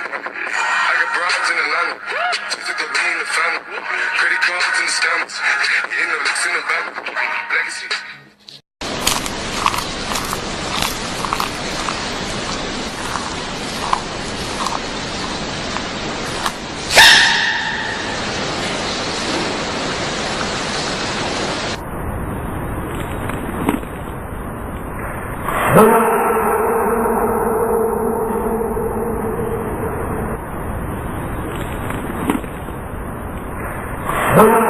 I got broads in Atlanta. Just took the lean in the family. Credit cards and the scammers. Getting the licks in the back. Legacy. Huh?